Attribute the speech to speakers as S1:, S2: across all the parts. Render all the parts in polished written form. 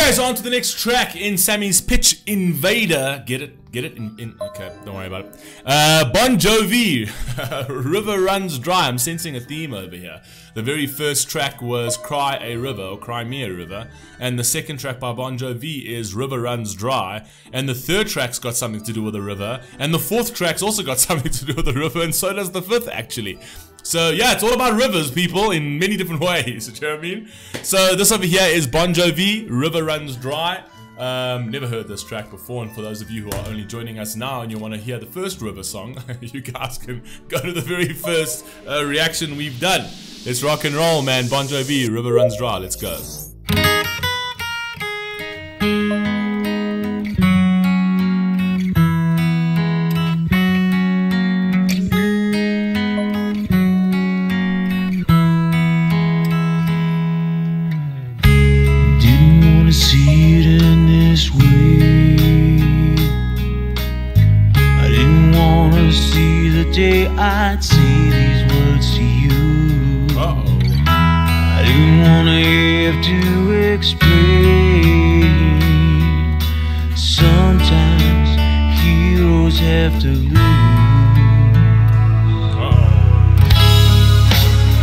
S1: Okay, so on to the next track in Sammy's Pitch Invader. Get it? Okay, don't worry about it. Bon Jovi, River Runs Dry. I'm sensing a theme over here. The very first track was Cry a River, or Cry Me a River. And the second track by Bon Jovi is River Runs Dry. And the third track's got something to do with the river. And the fourth track's also got something to do with the river. And so does the fifth, actually. So yeah, it's all about rivers, people, in many different ways. Do you know what I mean? So this over here is Bon Jovi, River Runs Dry. Never heard this track before, and for those of you who are only joining us now and you want to hear the first River song, you guys can go to the very first reaction we've done. Let's rock and roll, man. Bon Jovi, River Runs Dry. Let's go.
S2: I'd say these words to you. I didn't want to have to explain. Sometimes heroes have to lose.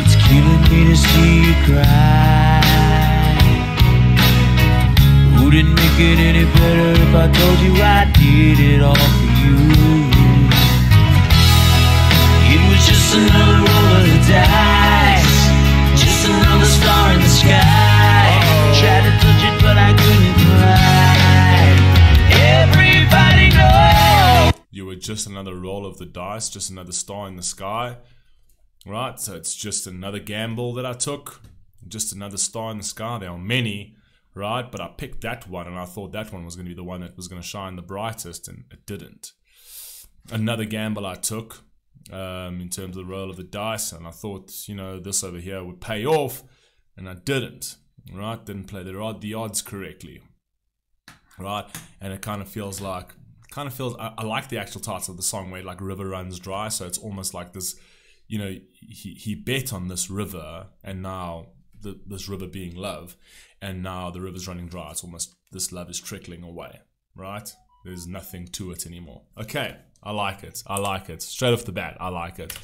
S2: It's killing me to see you cry. Wouldn't make it any better if I told you I did it all for you. It was just another roll of the dice, just another star in the sky. Tried to touch it, but I couldn't cry. Everybody knows.
S1: You were just another roll of the dice, just another star in the sky. Right, so it's just another gamble that I took. Just another star in the sky. There are many, right? But I picked that one, and I thought that one was going to be the one that was going to shine the brightest, and it didn't. Another gamble I took. In terms of the roll of the dice, and I thought, you know, this over here would pay off, and I didn't, right? Didn't play the odds correctly, right? And it kind of feels like, I like the actual title of the song where like River Runs Dry, so it's almost like this, you know, he bet on this river, and now this river being love, and now the river's running dry. It's almost, this love is trickling away, right? There's nothing to it anymore. Okay. I like it. I like it. Straight off the bat, I like it.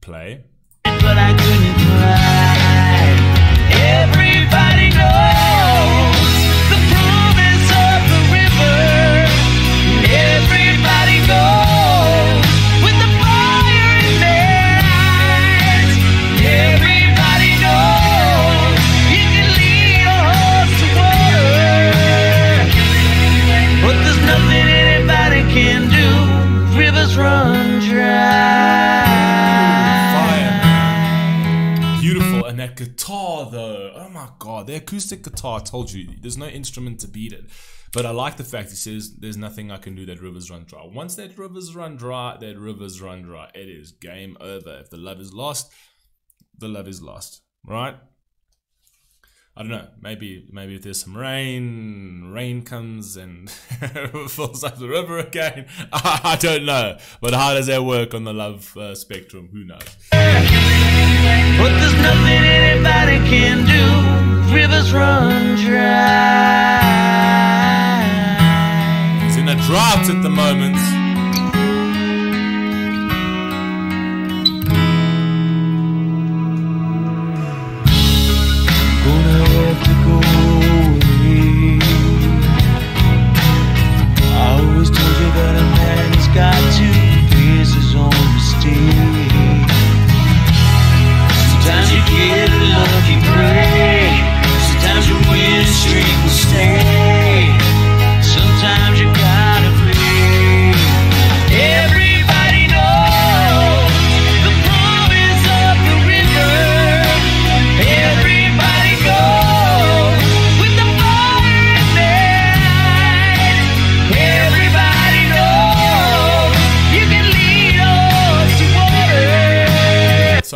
S1: Play.
S2: But I couldn't cry. Everybody knows the promise of the river. Everybody goes with the fire in their eyes. Everybody knows you can lead a horse to water, but there's nothing anybody can do. Rivers run dry.
S1: Fire. Beautiful. And that guitar though, oh my god, the acoustic guitar, I told you, there's no instrument to beat it. But I like the fact he says there's nothing I can do, that rivers run dry. Once that rivers run dry, that rivers run dry. It is game over. If the love is lost, the love is lost. Right? I don't know, maybe if there's some rain comes and fills up the river again. I don't know. But how does that work on the love spectrum? Who knows?
S2: But there's nothing anybody can do. Rivers run dry.
S1: He's in a drought at the moment.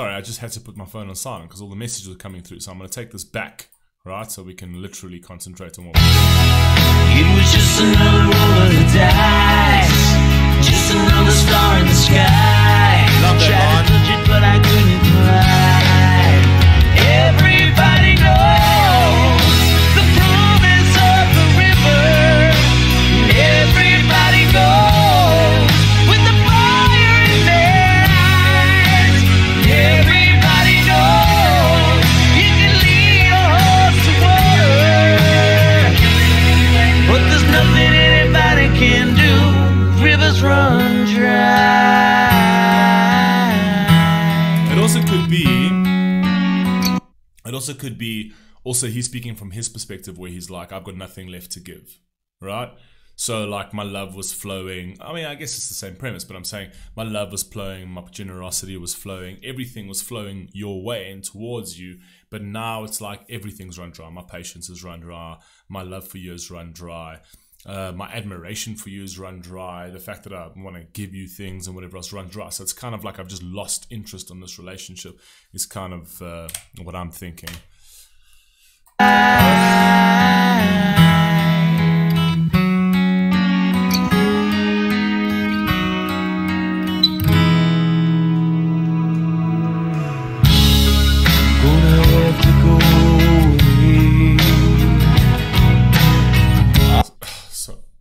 S1: I just had to put my phone on silent because all the messages are coming through, so I'm going to take this back, right, so we can literally concentrate on what we're doing.
S2: It was just another roll of the dice, just another star in the sky.
S1: Love that
S2: Tried to touch it, but I couldn't cry. Everybody knows the promise
S1: also could be, he's speaking from his perspective where he's like, I've got nothing left to give, right? So like my love was flowing. I mean, I guess it's the same premise, but I'm saying my love was flowing, my generosity was flowing, everything was flowing your way and towards you. But now it's like everything's run dry. My patience is run dry. My love for you is run dry. My admiration for you is run dry. The fact that I want to give you things and whatever else run dry. So it's kind of like I've just lost interest in this relationship is kind of what I'm thinking.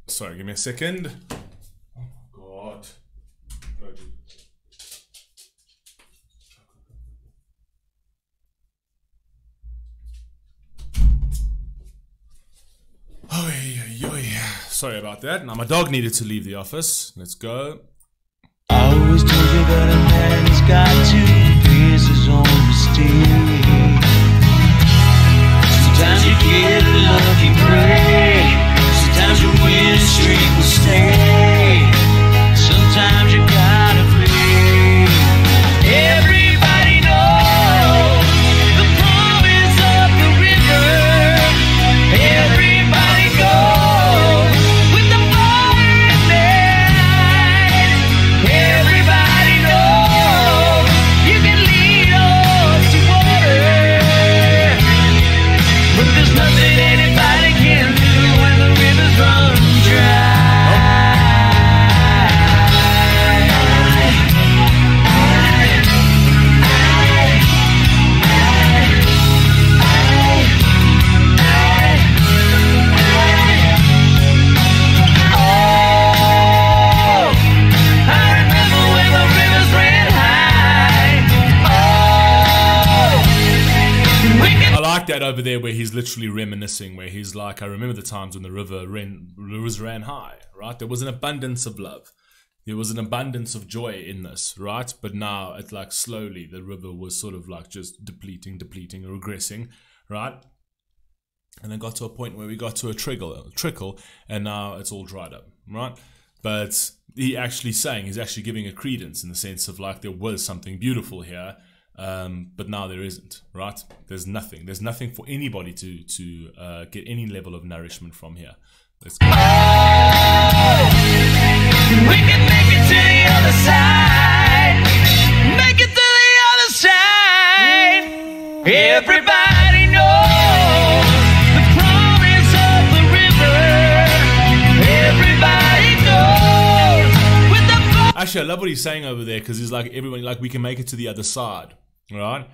S1: Sorry, give me a second. Oh my god. Oh, yeah. Sorry about that. Now my dog needed to leave the office. Let's go.
S2: I always told you that a man's got to face his own mistakes. Sometimes you get lucky break. Sometimes your win streak will stay. Sometimes you gotta play. Everybody knows the promise of the river. Everybody goes with the fire at night. Everybody knows you can lead us to water, but there's nothing anybody can do when the rivers run dry.
S1: I like that over there where he's literally reminiscing, where he's like, I remember the times when the rivers ran high, right? There was an abundance of love. There was an abundance of joy in this, right? But now it's like slowly the river was sort of like just depleting, regressing, right? And it got to a point where we got to a trickle, and now it's all dried up, right? But he's actually giving a credence in the sense of like there was something beautiful here, but now there isn't, right? There's nothing for anybody to get any level of nourishment from here. Let's go.
S2: We can make it to the other side. Make it to the other side. Everybody knows the promise of the river. Everybody knows with the
S1: Actually, I love what he's saying over there because he's like, everybody, like, we can make it to the other side, right?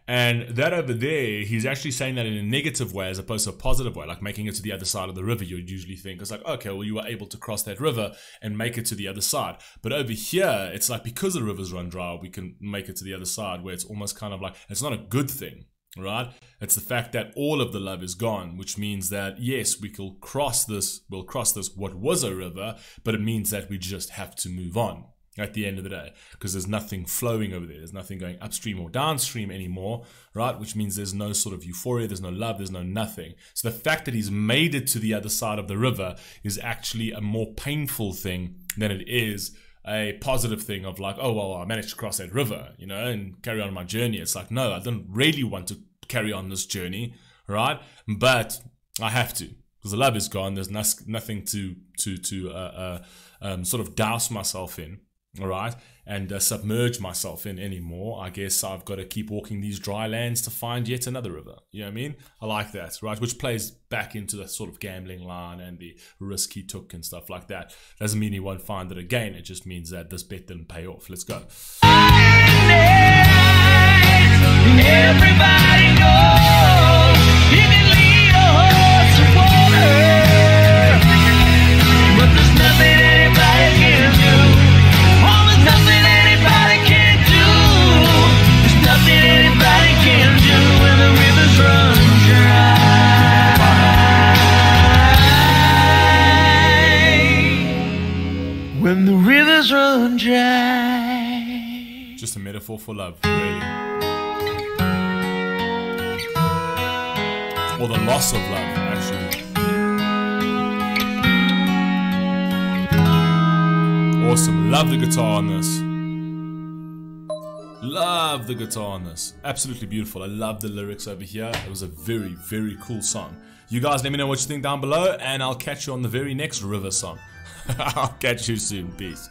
S1: And that over there, he's actually saying that in a negative way as opposed to a positive way, like making it to the other side of the river. You'd usually think it's like, okay, well, you were able to cross that river and make it to the other side. But over here, it's like because the rivers run dry, we can make it to the other side, where it's almost kind of like, it's not a good thing, right? It's the fact that all of the love is gone, which means that, yes, we'll cross this, what was a river, but it means that we just have to move on at the end of the day, because there's nothing flowing over there. There's nothing going upstream or downstream anymore, right? Which means there's no sort of euphoria, there's no love, there's no nothing. So the fact that he's made it to the other side of the river is actually a more painful thing than it is a positive thing of like, oh, well, I managed to cross that river, you know, and carry on my journey. It's like, no, I don't really want to carry on this journey, right? But I have to, because the love is gone. There's nothing to sort of douse myself in, all right, and submerge myself in anymore. I guess I've got to keep walking these dry lands to find yet another river. You know what I mean? I like that, right? Which plays back into the sort of gambling line and the risk he took and stuff like that. Doesn't mean he won't find it again. It just means that this bet didn't pay off. Let's go.
S2: everybody knows you can lead a horse to water, but there's nothing anybody can do. Oh, there's nothing anybody can do. There's nothing anybody can do when the rivers run dry. When the rivers run dry.
S1: Just a metaphor for love, really. Or the loss of love, actually. Awesome. Love the guitar on this. Love the guitar on this. Absolutely beautiful. I love the lyrics over here. It was a very, very cool song. You guys let me know what you think down below, and I'll catch you on the very next River song. I'll catch you soon. Peace.